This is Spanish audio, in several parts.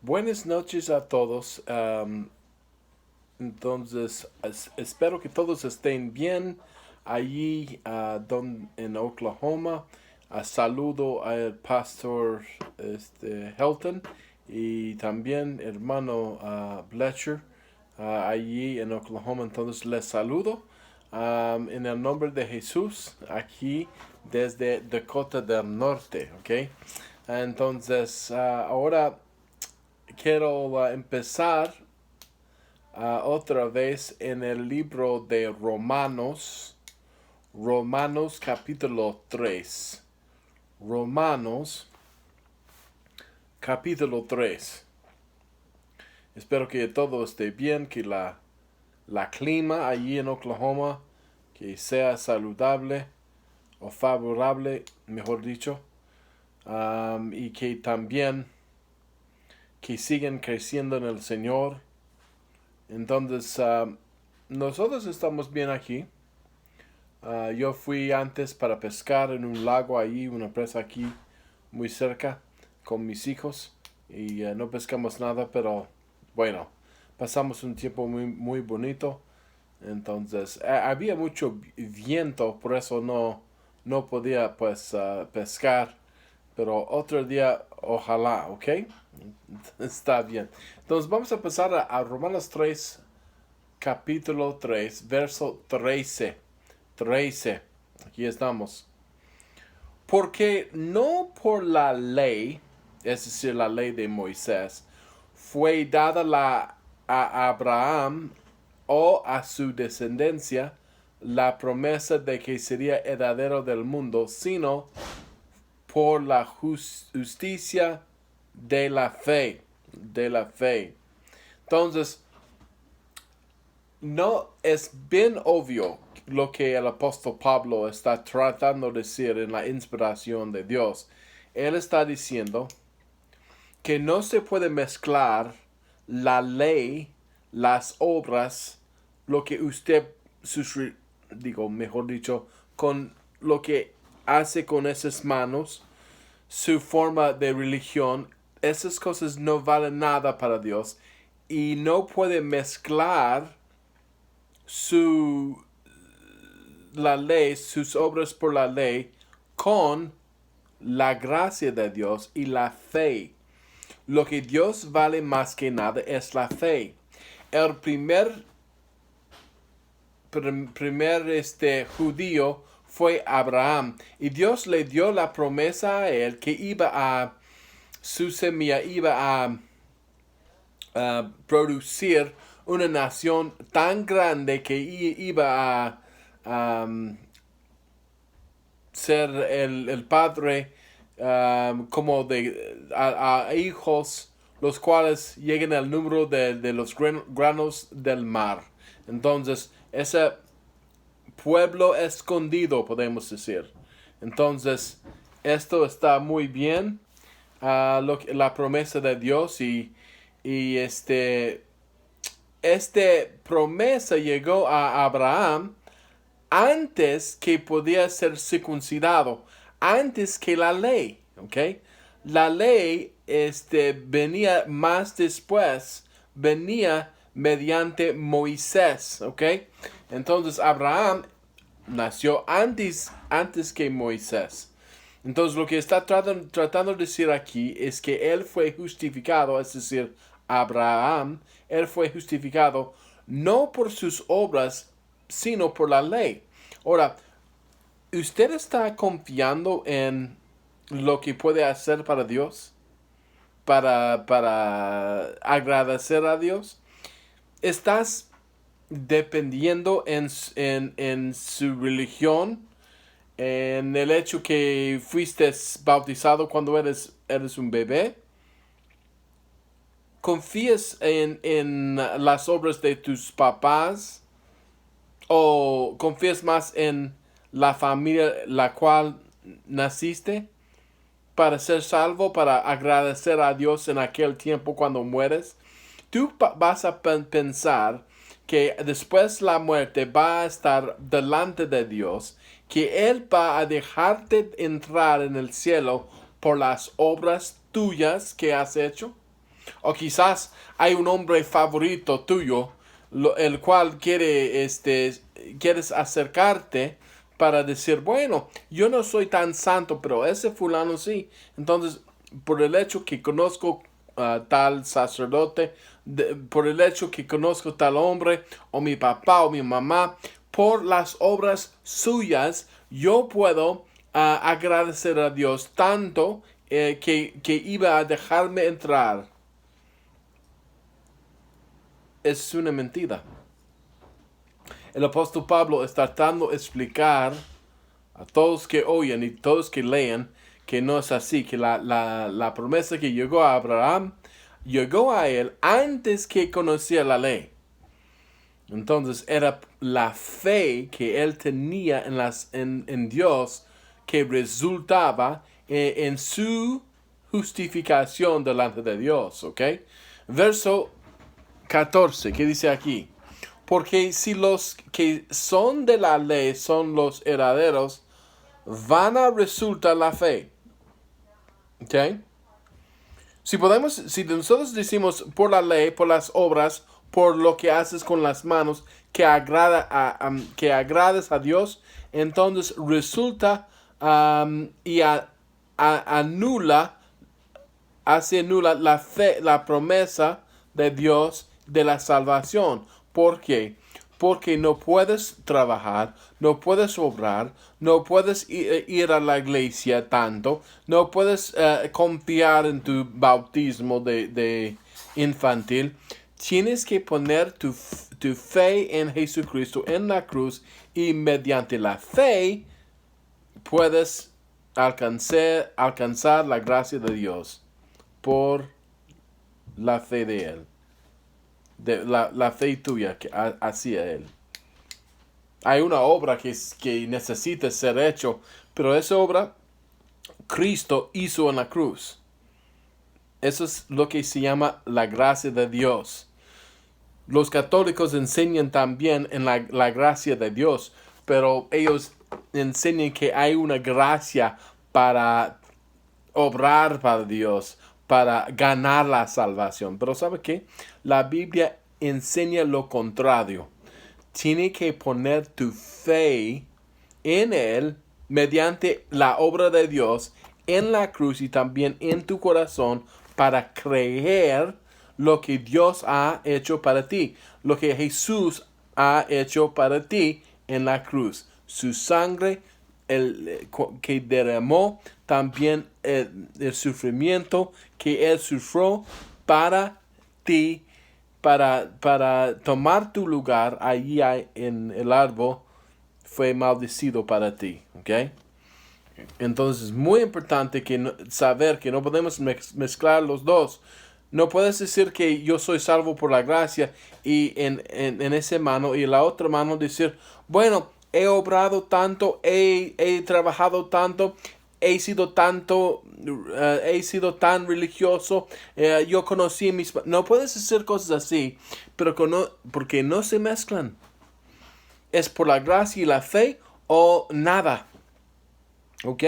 Buenas noches a todos. Espero que todos estén bien allí en Oklahoma. Saludo al pastor Helton y también hermano Bletcher allí en Oklahoma. Entonces les saludo en el nombre de Jesús aquí desde Dakota del Norte. ¿Ok? Entonces ahora quiero empezar otra vez en el libro de Romanos, Romanos capítulo 3. Romanos capítulo 3. Espero que todo esté bien, que la clima allí en Oklahoma, que sea saludable o favorable, mejor dicho, y que también que sigan creciendo en el Señor. Entonces, nosotros estamos bien aquí. Yo fui antes para pescar en un lago ahí, una presa aquí muy cerca con mis hijos y no pescamos nada, pero bueno, pasamos un tiempo muy bonito. Entonces, había mucho viento, por eso no podía pues pescar, pero otro día ojalá, ¿ok? Está bien. Entonces vamos a pasar a Romanos 3, capítulo 3, verso 13. 13. Aquí estamos. Porque no por la ley, es decir, la ley de Moisés, fue dada a Abraham o a su descendencia la promesa de que sería heredero del mundo, sino por la justicia de la fe. De la fe. Entonces, no es bien obvio lo que el apóstol Pablo está tratando de decir en la inspiración de Dios. Él está diciendo que no se puede mezclar la ley, las obras, lo que usted, mejor dicho, con lo que hace con esas manos, su forma de religión. Esas cosas no valen nada para Dios y no puede mezclar la ley, sus obras por la ley, con la gracia de Dios y la fe. Lo que Dios vale más que nada es la fe. El primer judío fue Abraham y Dios le dio la promesa a él que su semilla iba a producir una nación tan grande que iba a ser el padre como a hijos los cuales lleguen al número de los granos del mar. Entonces, ese pueblo escondido, podemos decir. Entonces, esto está muy bien, la promesa de Dios y promesa llegó a Abraham antes que podía ser circuncidado, antes que la ley, ¿ok? La ley venía más después, venía mediante Moisés, ¿ok? Entonces Abraham nació antes que Moisés. Entonces lo que está tratando de decir aquí es que él fue justificado, es decir, Abraham, él fue justificado no por sus obras, sino por la ley. Ahora, ¿usted está confiando en lo que puede hacer para Dios? Para agradecer a Dios. ¿Estás dependiendo en su religión? En el hecho que fuiste bautizado cuando eres un bebé. ¿Confías en las obras de tus papás? ¿O confías más en la familia la cual naciste? Para ser salvo, para agradecer a Dios en aquel tiempo cuando mueres. Tú vas a pensar que después la muerte va a estar delante de Dios, que Él va a dejarte entrar en el cielo por las obras tuyas que has hecho. O quizás hay un hombre favorito tuyo, el cual quieres acercarte para decir, bueno, yo no soy tan santo, pero ese fulano sí. Entonces, por el hecho que conozco tal sacerdote, por el hecho que conozco tal hombre, o mi papá o mi mamá, por las obras suyas, yo puedo agradecer a Dios tanto que iba a dejarme entrar. Es una mentira. El apóstol Pablo está tratando de explicar a todos que oyen y todos que leen que no es así, que la promesa que llegó a Abraham, llegó a él antes que conocía la ley. Entonces era la fe que él tenía en Dios que resultaba en su justificación delante de Dios, ¿ok? Verso 14, ¿qué dice aquí? Porque si los que son de la ley son los herederos, vana resulta la fe. ¿Ok? Si nosotros decimos por la ley, por las obras, por lo que haces con las manos, que agrades a Dios, entonces resulta hace anula la fe, la promesa de Dios de la salvación. ¿Por qué? Porque no puedes trabajar, no puedes obrar, no puedes ir a la iglesia tanto, no puedes confiar en tu bautismo de infantil. Tienes que poner tu fe en Jesucristo en la cruz y mediante la fe puedes alcanzar la gracia de Dios por la fe de Él. De la fe tuya hacia Él. Hay una obra que necesita ser hecho, pero esa obra Cristo hizo en la cruz. Eso es lo que se llama la gracia de Dios. Los católicos enseñan también en la gracia de Dios, pero ellos enseñan que hay una gracia para obrar para Dios, para ganar la salvación. Pero ¿sabe qué? La Biblia enseña lo contrario. Tiene que poner tu fe en Él mediante la obra de Dios en la cruz y también en tu corazón para creer lo que Dios ha hecho para ti, lo que Jesús ha hecho para ti en la cruz. Su sangre que derramó, también el sufrimiento que Él sufrió para ti, para tomar tu lugar allí en el árbol, fue maldecido para ti, ¿ok? Entonces es muy importante saber que no podemos mezclar los dos. No puedes decir que yo soy salvo por la gracia y en esa mano y en la otra mano decir, bueno, he obrado tanto, he trabajado tanto, he sido tan religioso, yo conocí No puedes hacer cosas así, pero porque no se mezclan. Es por la gracia y la fe o nada. ¿Ok?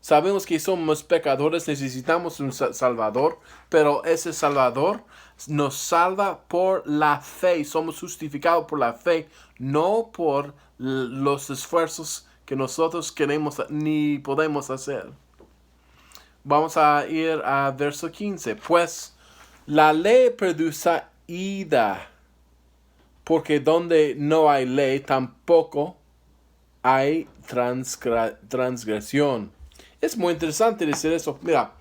Sabemos que somos pecadores, necesitamos un Salvador, pero ese Salvador nos salva por la fe. Somos justificados por la fe, no por los esfuerzos que nosotros queremos ni podemos hacer. Vamos a ir a verso 15. Pues la ley produce ira, porque donde no hay ley tampoco hay transgresión. Es muy interesante decir eso. Mira,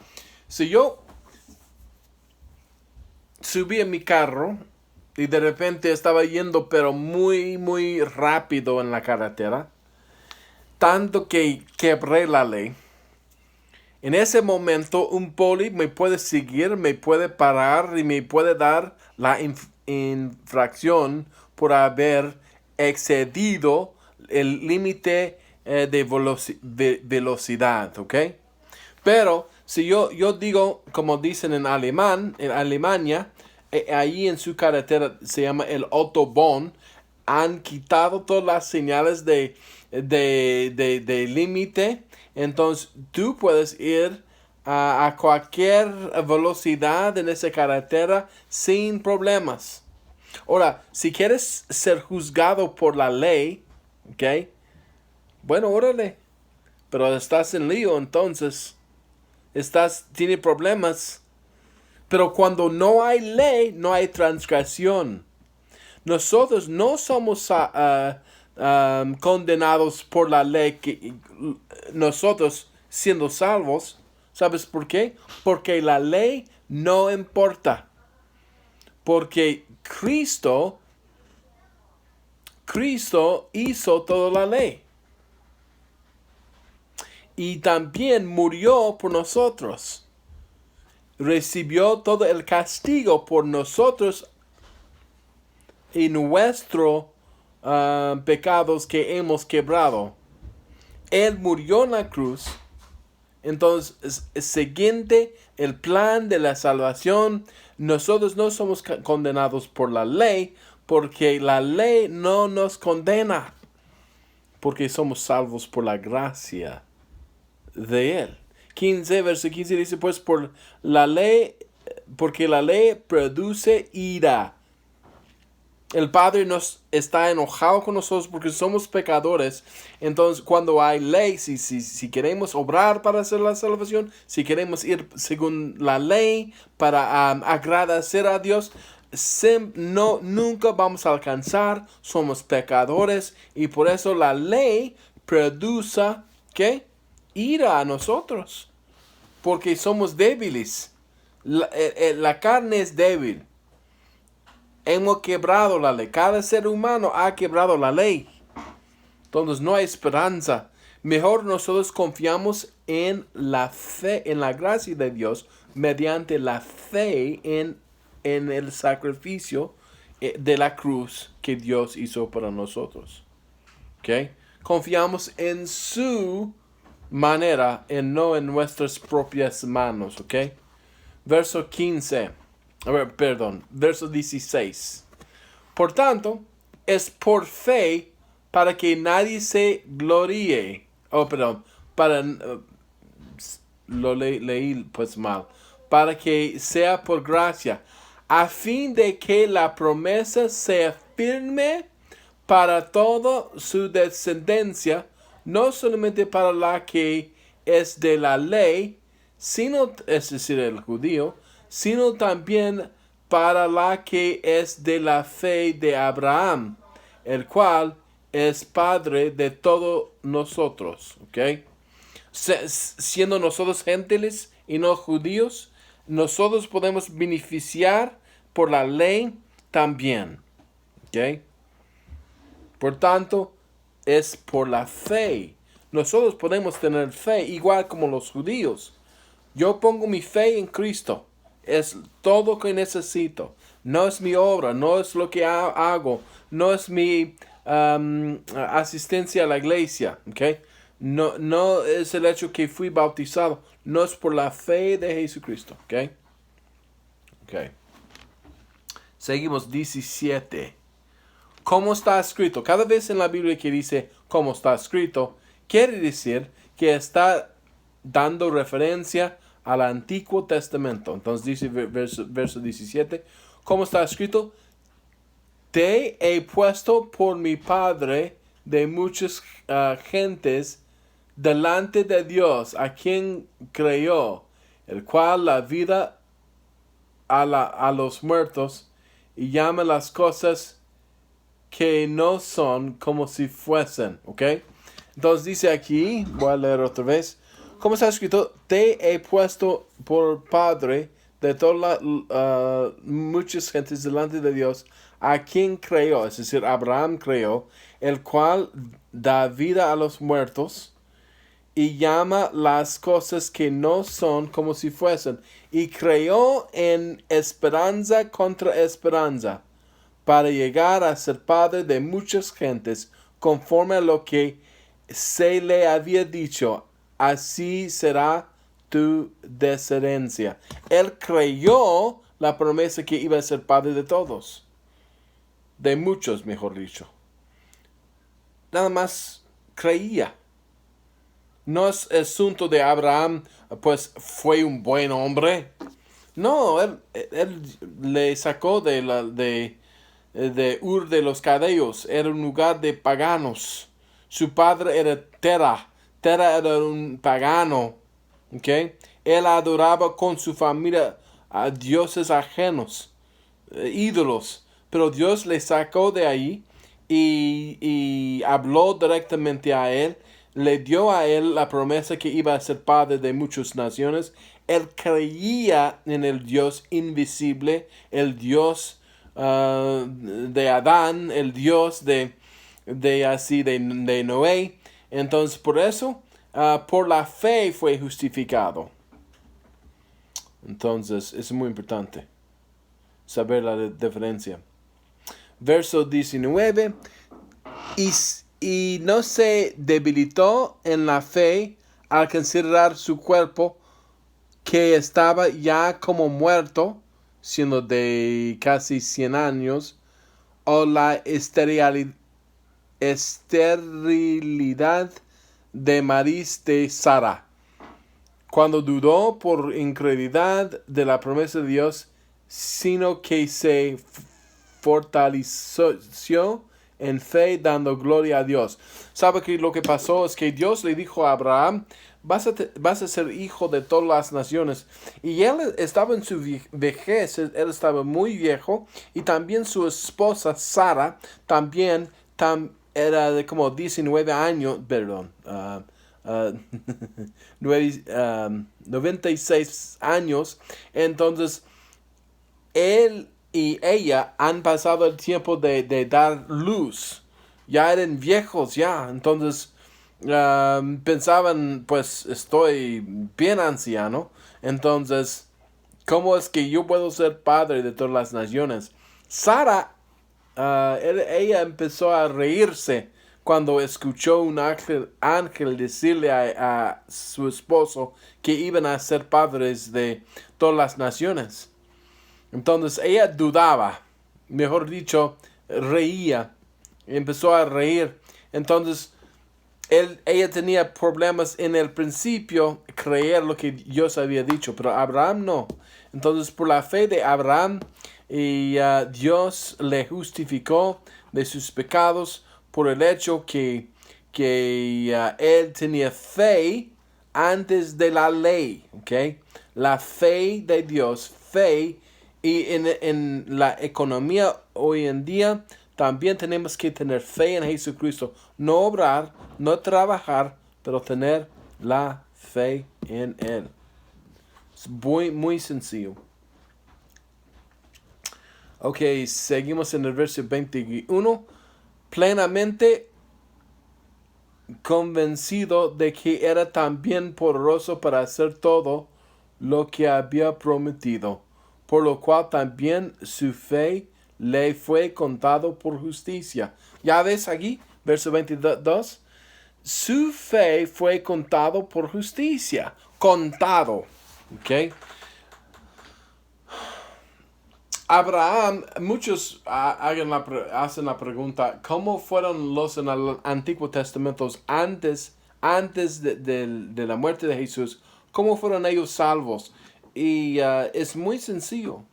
si yo subí en mi carro y de repente estaba yendo pero muy, muy rápido en la carretera, tanto que quebré la ley, en ese momento un poli me puede seguir, me puede parar y me puede dar la infracción por haber excedido el límite de velocidad, ¿ok? Pero si yo digo, como dicen en Alemania, ahí en su carretera se llama el Autobahn, han quitado todas las señales de límite, entonces tú puedes ir a cualquier velocidad en esa carretera sin problemas. Ahora, si quieres ser juzgado por la ley, ¿ok? Bueno, órale. Pero estás en lío, entonces. Tiene problemas. Pero cuando no hay ley, no hay transgresión. Nosotros no somos condenados por la ley, nosotros siendo salvos. ¿Sabes por qué? Porque la ley no importa. Porque Cristo hizo toda la ley. Y también murió por nosotros. Recibió todo el castigo por nosotros y nuestros pecados que hemos quebrado. Él murió en la cruz. Entonces, siguiente el plan de la salvación, nosotros no somos condenados por la ley, porque la ley no nos condena, porque somos salvos por la gracia de Él. Verso 15 dice, pues por la ley, porque la ley produce ira. El Padre nos está enojado con nosotros porque somos pecadores. Entonces, cuando hay ley, si queremos obrar para hacer la salvación, si queremos ir según la ley para agradecer a Dios, nunca vamos a alcanzar. Somos pecadores y por eso la ley produce, ¿qué? Ira a nosotros. Porque somos débiles. La carne es débil. Hemos quebrado la ley. Cada ser humano ha quebrado la ley. Entonces no hay esperanza. Mejor nosotros confiamos en la fe, en la gracia de Dios, mediante la fe en el sacrificio de la cruz que Dios hizo para nosotros. ¿Ok? Confiamos en su manera y no en nuestras propias manos. ¿Ok? Verso 15. Verso 16. Por tanto, es por fe para que nadie se gloríe. Lo leí pues mal. Para que sea por gracia, a fin de que la promesa sea firme para toda su descendencia, no solamente para la que es de la ley, sino, es decir, el judío, sino también para la que es de la fe de Abraham, el cual es Padre de todos nosotros. ¿Ok? Siendo nosotros gentiles y no judíos, nosotros podemos beneficiar por la ley también. ¿Ok? Por tanto, es por la fe. Nosotros podemos tener fe igual como los judíos. Yo pongo mi fe en Cristo. Es todo lo que necesito. No es mi obra, no es lo que hago, no es mi asistencia a la iglesia. ¿Okay? No es el hecho que fui bautizado. No es por la fe de Jesucristo. ¿Okay? Okay. Seguimos 17. ¿Cómo está escrito? Cada vez en la Biblia que dice cómo está escrito, quiere decir que está dando referencia al Antiguo Testamento. Entonces dice verso 17, ¿cómo está escrito? Te he puesto por mi Padre de muchas gentes delante de Dios, a quien creyó, el cual la vida a los muertos y llama las cosas que no son como si fuesen. ¿Ok? Entonces dice aquí, voy a leer otra vez. ¿Cómo está escrito? Te he puesto por Padre de todas muchas gentes delante de Dios, a quien creyó, es decir, Abraham creyó, el cual da vida a los muertos y llama las cosas que no son como si fuesen, y creyó en esperanza contra esperanza, para llegar a ser padre de muchas gentes, conforme a lo que se le había dicho, así será tu descendencia. Él creyó la promesa que iba a ser padre de todos, de muchos, mejor dicho. Nada más creía. no es asunto de Abraham, pues fue un buen hombre. No, él le sacó de Ur de los Caldeos, era un lugar de paganos. Su padre era Tera. Tera era un pagano. ¿Ok? Él adoraba con su familia a dioses ajenos, ídolos. Pero Dios le sacó de ahí y habló directamente a él. Le dio a él la promesa que iba a ser padre de muchas naciones. Él creía en el Dios invisible, el Dios de Adán, el Dios de Noé. Entonces, por eso, por la fe fue justificado. Entonces, es muy importante saber la diferencia. Verso 19. Y no se debilitó en la fe al considerar su cuerpo, que estaba ya como muerto, siendo de casi 100 años, o la esterilidad de Maris de Sara, cuando dudó por incredulidad de la promesa de Dios, sino que se fortaleció en fe, dando gloria a Dios. ¿Sabe que lo que pasó? Es que Dios le dijo a Abraham, vas a ser hijo de todas las naciones. Y él estaba en su vejez, él estaba muy viejo, y también su esposa Sara también era de como 19 años, perdón, 96 años. Entonces, él y ella han pasado el tiempo de dar luz. Ya eran viejos ya. Entonces pensaban, pues estoy bien anciano. Entonces, ¿cómo es que yo puedo ser padre de todas las naciones? Sara, ella empezó a reírse cuando escuchó un ángel decirle a su esposo que iban a ser padres de todas las naciones. Entonces ella dudaba, mejor dicho, reía, empezó a reír. Entonces ella tenía problemas en el principio creer lo que Dios había dicho, pero Abraham no. Entonces por la fe de Abraham, Dios le justificó de sus pecados por el hecho que él tenía fe antes de la ley. ¿Okay? La fe de Dios, fe. Y en la economía hoy en día también tenemos que tener fe en Jesucristo. No obrar, no trabajar, pero tener la fe en Él. Es muy, muy sencillo. Ok, seguimos en el verso 21. Plenamente convencido de que era también poderoso para hacer todo lo que había prometido, por lo cual también su fe le fue contado por justicia. Ya ves aquí, verso 22. Su fe fue contado por justicia. Contado. ¿Ok? Abraham, muchos hacen la pregunta, ¿cómo fueron los en el Antiguo Testamento antes de la muerte de Jesús? ¿Cómo fueron ellos salvos? Y es muy sencillo.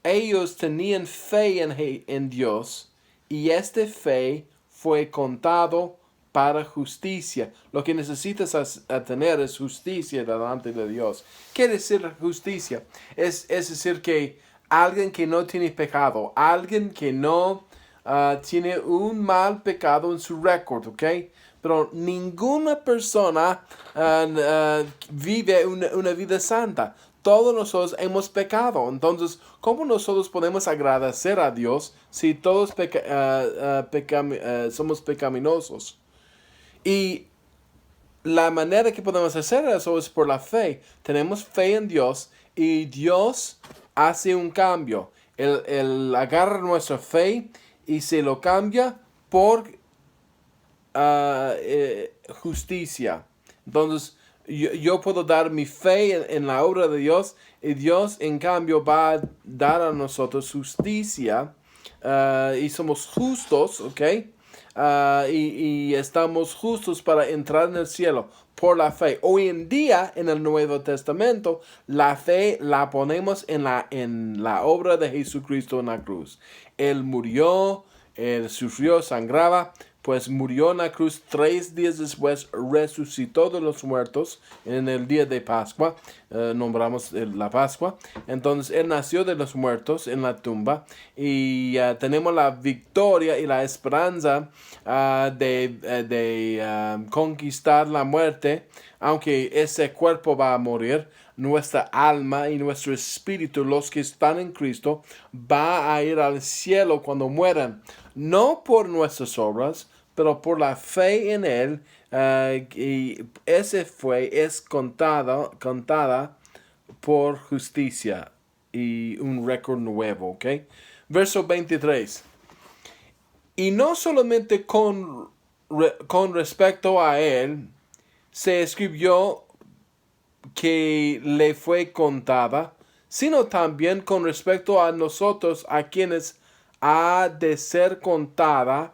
Ellos tenían fe en Dios y esta fe fue contado para justicia. Lo que necesitas tener es justicia delante de Dios. ¿Qué quiere decir justicia? Es decir que alguien que no tiene pecado, alguien que no tiene un mal pecado en su récord, ¿ok? Pero ninguna persona vive una vida santa. Todos nosotros hemos pecado. Entonces, ¿cómo nosotros podemos agradecer a Dios si todos somos pecaminosos? Y la manera que podemos hacer eso es por la fe. Tenemos fe en Dios y Dios hace un cambio. Él agarra nuestra fe y se lo cambia por justicia. Entonces, yo puedo dar mi fe en la obra de Dios y Dios en cambio va a dar a nosotros justicia y somos justos, ¿ok? Y estamos justos para entrar en el cielo. por la fe. Hoy en día, en el Nuevo Testamento, la fe la ponemos en la obra de Jesucristo en la cruz. Él murió, Él sufrió, sangraba, pues murió en la cruz 3 días después, resucitó de los muertos en el día de Pascua, nombramos la Pascua. Entonces Él nació de los muertos en la tumba y tenemos la victoria y la esperanza de conquistar la muerte, aunque ese cuerpo va a morir. Nuestra alma y nuestro espíritu, los que están en Cristo, va a ir al cielo cuando mueran, no por nuestras obras, pero por la fe en Él, y esa fe es contada por justicia y un récord nuevo, ¿ok? Verso 23. Y no solamente con respecto a Él se escribió que le fue contada, sino también con respecto a nosotros, a quienes ha de ser contada,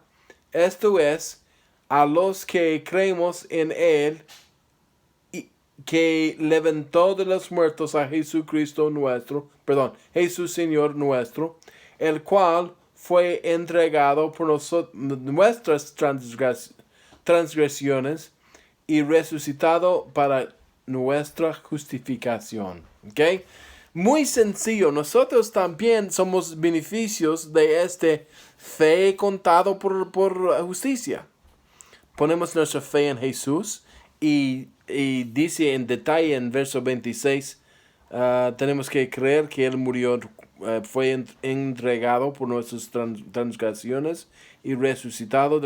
esto es, a los que creemos en Él, y que levantó de los muertos a Jesucristo Jesús Señor nuestro, el cual fue entregado por nuestras transgresiones y resucitado para nuestra justificación. ¿Ok? Muy sencillo. Nosotros también somos beneficios de este fe contado por justicia. Ponemos nuestra fe en Jesús y dice en detalle en verso 26, tenemos que creer que Él murió, fue entregado por nuestras transgresiones y resucitado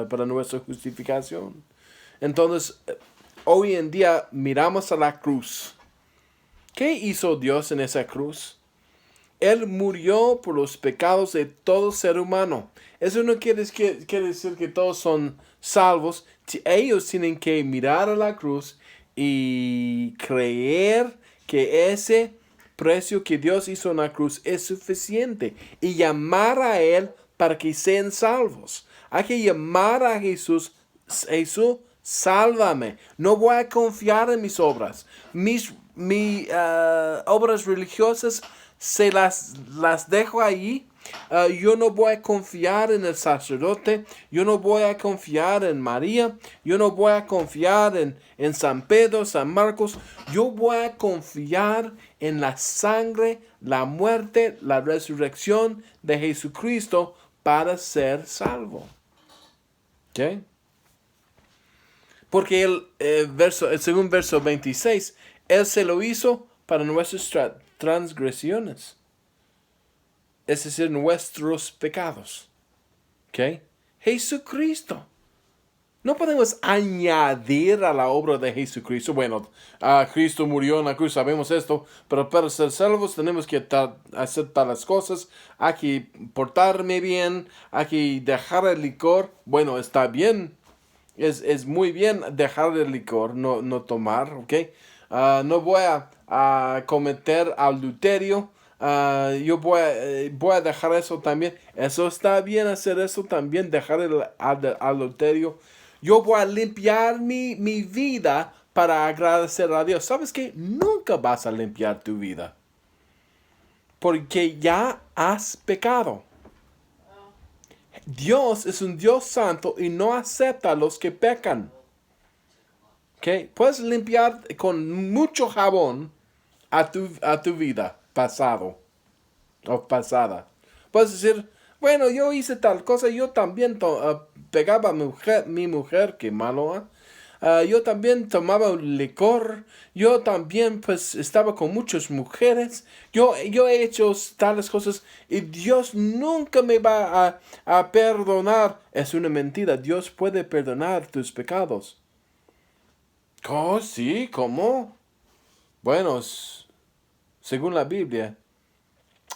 para nuestra justificación. Entonces, hoy en día miramos a la cruz. ¿Qué hizo Dios en esa cruz? Él murió por los pecados de todo ser humano. Eso no quiere decir que todos son salvos. Ellos tienen que mirar a la cruz y creer que ese precio que Dios hizo en la cruz es suficiente y llamar a Él para que sean salvos. Hay que llamar a Jesús. Jesús, sálvame. No voy a confiar en mis obras. Mis obras religiosas se las dejo ahí. Yo no voy a confiar en el sacerdote. Yo no voy a confiar en María. Yo no voy a confiar en San Pedro, San Marcos. Yo voy a confiar en la sangre, la muerte, la resurrección de Jesucristo para ser salvo. ¿Ok? Porque según verso 26, Él se lo hizo para nuestras transgresiones. Es decir, nuestros pecados. ¿Ok? Jesucristo. No podemos añadir a la obra de Jesucristo. Bueno, Cristo murió en la cruz, sabemos esto, pero para ser salvos tenemos que hacer tales cosas. Hay que portarme bien, hay que dejar el licor. Bueno, está bien. Es muy bien dejar el licor, no tomar, ¿ok? No voy a cometer adulterio. Yo voy a dejar eso también. Eso está bien hacer eso también, dejar el adulterio. Yo voy a limpiar mi vida para agradecer a Dios. ¿Sabes qué? Nunca vas a limpiar tu vida. Porque ya has pecado. Dios es un Dios santo y no acepta a los que pecan. ¿Okay? Puedes limpiar con mucho jabón a tu vida pasado o pasada. Puedes decir, bueno, yo hice tal cosa, yo también pegaba a mi mujer, qué malo, yo también tomaba licor, yo también pues estaba con muchas mujeres, yo he hecho tales cosas y Dios nunca me va a perdonar. Es una mentira. Dios puede perdonar tus pecados. Oh, sí, ¿cómo? Bueno, según la Biblia,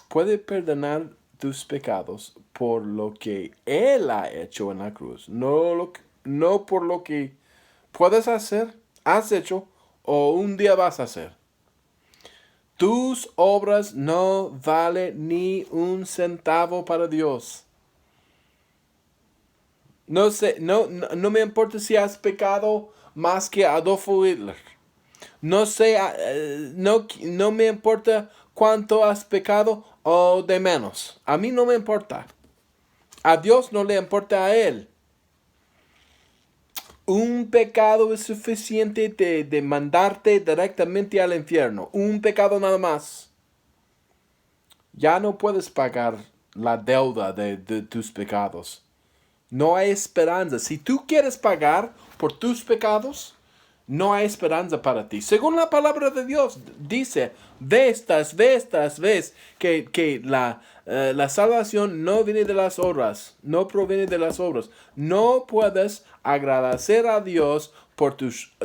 puede perdonar tus pecados por lo que Él ha hecho en la cruz, no por lo que puedes hacer, has hecho o un día vas a hacer. Tus obras no valen ni un centavo para Dios. No me importa si has pecado más que Adolfo Hitler. No sé, no me importa cuánto has pecado o de menos. A mí no me importa. A Dios no le importa a Él. Un pecado es suficiente de mandarte directamente al infierno. Un pecado nada más. Ya no puedes pagar la deuda de tus pecados. No hay esperanza. Si tú quieres pagar por tus pecados, no hay esperanza para ti. Según la palabra de Dios, dice, ves que la salvación no viene de las obras, no proviene de las obras. No puedes agradecer a Dios por tus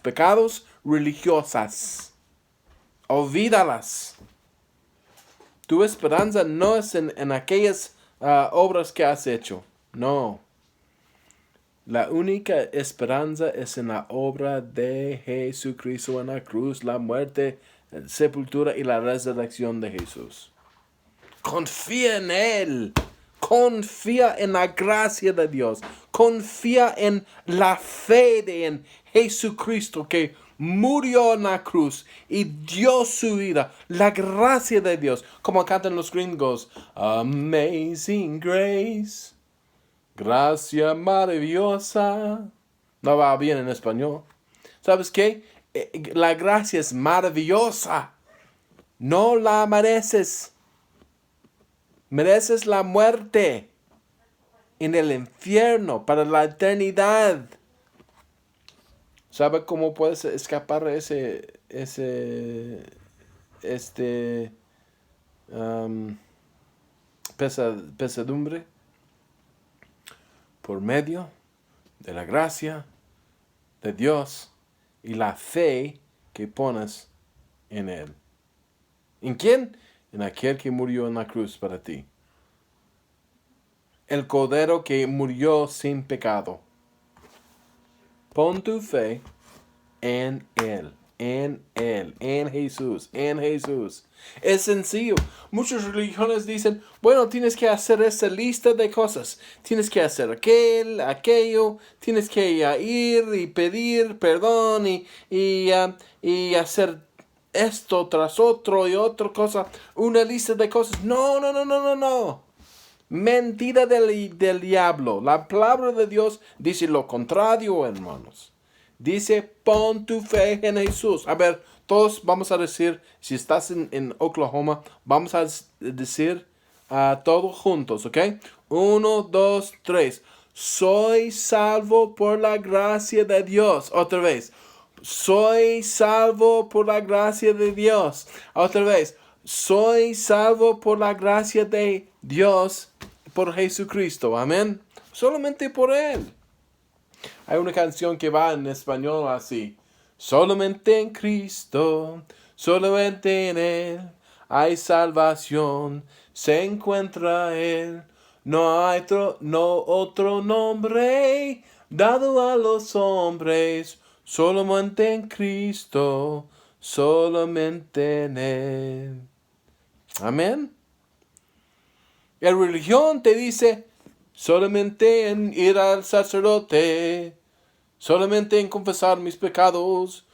pecados religiosas. Olvídalas. Tu esperanza no es en aquellas obras que has hecho. No. La única esperanza es en la obra de Jesucristo en la cruz, la muerte, la sepultura y la resurrección de Jesús. Confía en Él. Confía en la gracia de Dios. Confía en la fe en Jesucristo que murió en la cruz y dio su vida. La gracia de Dios. Como cantan los gringos. Amazing Grace. Gracia maravillosa. No va bien en español. ¿Sabes qué? La gracia es maravillosa. No la mereces. Mereces la muerte en el infierno para la eternidad. ¿Sabe cómo puedes escapar de pesadumbre? Por medio de la gracia de Dios y la fe que pones en Él. ¿En quién? En aquel que murió en la cruz para ti. El Cordero que murió sin pecado. Pon tu fe en Él, en Jesús, en Jesús. Es sencillo. Muchas religiones dicen, bueno, tienes que hacer esta lista de cosas. Tienes que hacer aquello, tienes que ir y pedir perdón y hacer esto tras otro y otra cosa. Una lista de cosas. No. Mentira del diablo. La palabra de Dios dice lo contrario, hermanos. Dice, pon tu fe en Jesús. A ver, todos vamos a decir, si estás en Oklahoma, vamos a decir todos juntos, ¿ok? 1, 2, 3. Soy salvo por la gracia de Dios. Otra vez. Soy salvo por la gracia de Dios. Otra vez. Soy salvo por la gracia de Dios, por Jesucristo. Amén. Solamente por Él. Hay una canción que va en español así. Solamente en Cristo, solamente en Él hay salvación. Se encuentra Él. No hay otro nombre dado a los hombres. Solamente en Cristo, solamente en Él. Amén. La religión te dice solamente en ir al sacerdote, solamente en confesar mis pecados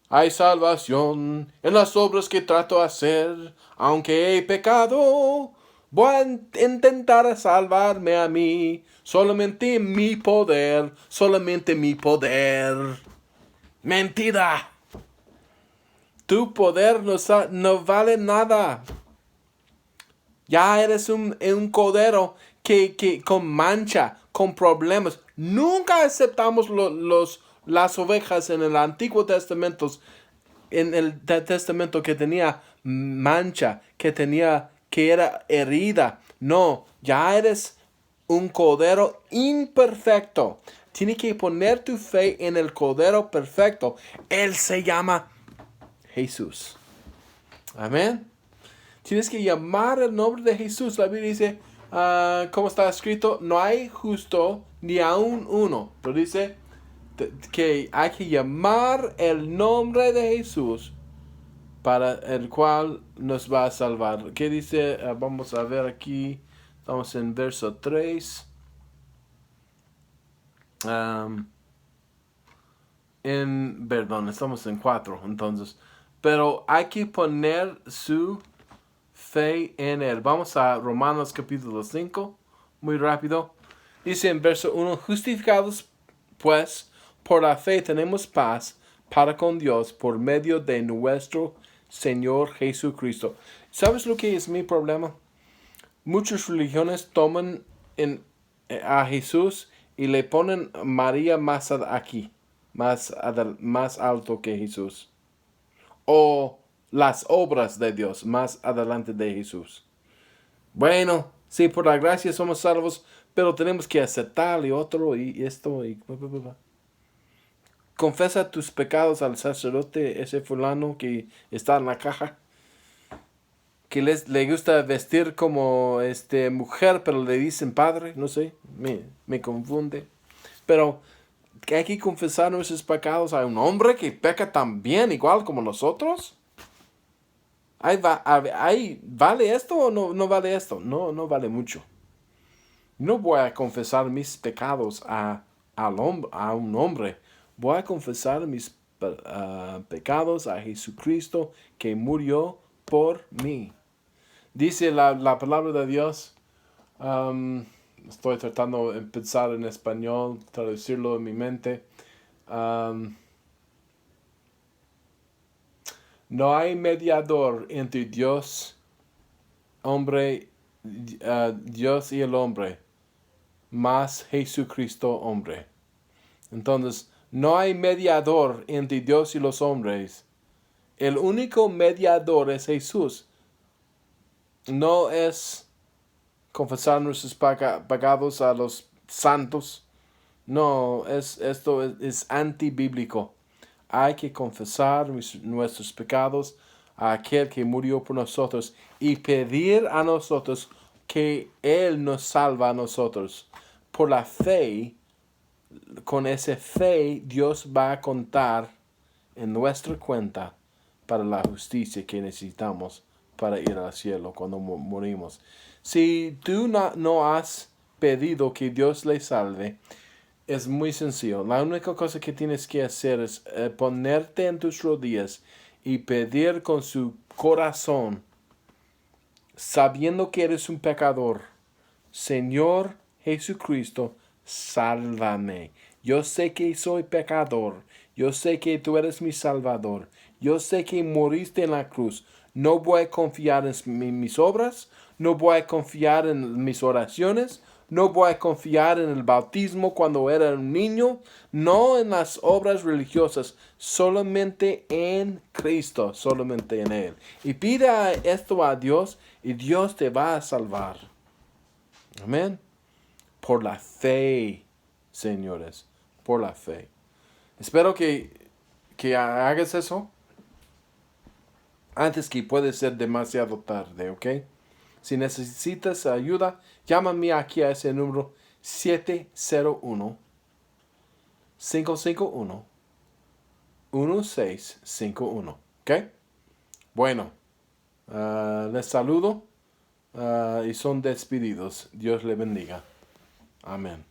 hay salvación. En las obras que trato de hacer, aunque he pecado, voy a intentar salvarme a mí. Solamente mi poder, solamente mi poder. Mentira. Tu poder no vale nada. Ya eres un cordero que con mancha, con problemas. Nunca aceptamos las ovejas en el Antiguo Testamento, en el Testamento que tenía mancha, que era herida. No, ya eres un cordero imperfecto. Tienes que poner tu fe en el cordero perfecto. Él se llama Jesús. Amén. Tienes que llamar el nombre de Jesús. La Biblia dice, como está escrito, no hay justo ni aún uno. Pero dice que hay que llamar el nombre de Jesús para el cual nos va a salvar. ¿Qué dice? Vamos a ver aquí. Estamos en verso 3. perdón, estamos en 4, entonces. Pero hay que poner su fe en Él. Vamos a Romanos capítulo 5, muy rápido. Dice en verso 1, justificados pues por la fe tenemos paz para con Dios por medio de nuestro Señor Jesucristo. ¿Sabes lo que es mi problema? Muchas religiones toman a Jesús y le ponen María más aquí, más alto que Jesús. O las obras de Dios más adelante de Jesús. Bueno, sí, por la gracia somos salvos, pero tenemos que aceptar y otro y esto y bla, bla, bla, bla. Confesa tus pecados al sacerdote, ese fulano que está en la caja, que le gusta vestir como mujer, pero le dicen padre, no sé, me confunde. Pero que hay que confesar nuestros pecados a un hombre que peca también, igual como nosotros. ¿Vale esto o no vale esto? No vale mucho. No voy a confesar mis pecados a un hombre. Voy a confesar mis pecados a Jesucristo que murió por mí. Dice la palabra de Dios. Estoy tratando de pensar en español, traducirlo en mi mente. No hay mediador entre Dios y el hombre, más Jesucristo hombre. Entonces, no hay mediador entre Dios y los hombres. El único mediador es Jesús. No es confesar nuestros pecados a los santos. No, esto es antibíblico. Hay que confesar nuestros pecados a aquel que murió por nosotros y pedir a nosotros que Él nos salva a nosotros. Por la fe, con esa fe, Dios va a contar en nuestra cuenta para la justicia que necesitamos para ir al cielo cuando morimos. Si tú no has pedido que Dios le salve, es muy sencillo. La única cosa que tienes que hacer es ponerte en tus rodillas y pedir con su corazón, sabiendo que eres un pecador, Señor Jesucristo, sálvame. Yo sé que soy pecador. Yo sé que tú eres mi Salvador. Yo sé que moriste en la cruz. No voy a confiar en mis obras. No voy a confiar en mis oraciones. No voy a confiar en el bautismo cuando era un niño. No en las obras religiosas. Solamente en Cristo. Solamente en Él. Y pida esto a Dios y Dios te va a salvar. Amén. Por la fe, señores. Por la fe. Espero que hagas eso antes que puede ser demasiado tarde, ¿ok? Si necesitas ayuda, llámame aquí a ese número 701-551-1651, ¿ok? Bueno, les saludo y son despedidos. Dios le bendiga. Amén.